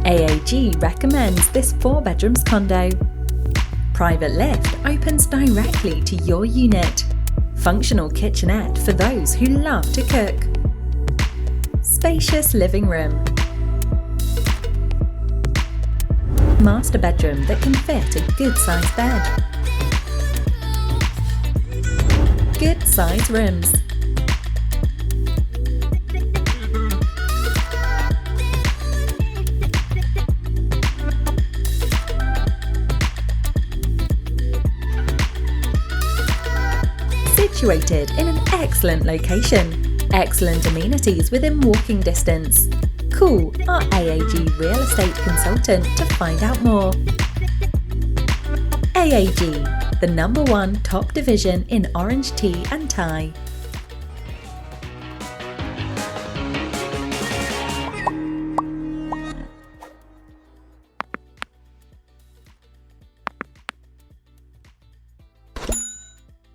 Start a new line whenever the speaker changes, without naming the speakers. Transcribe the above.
AAG recommends this 4 bedrooms condo. Private lift opens directly to your unit. Functional kitchenette for those who love to cook. Spacious living room. Master bedroom that can fit a good-sized bed. Good-sized rooms. Situated in an excellent location. Excellent amenities within walking distance. Call our AAG real estate consultant to find out more. AAG, the #1 top division in orange tea and Thai.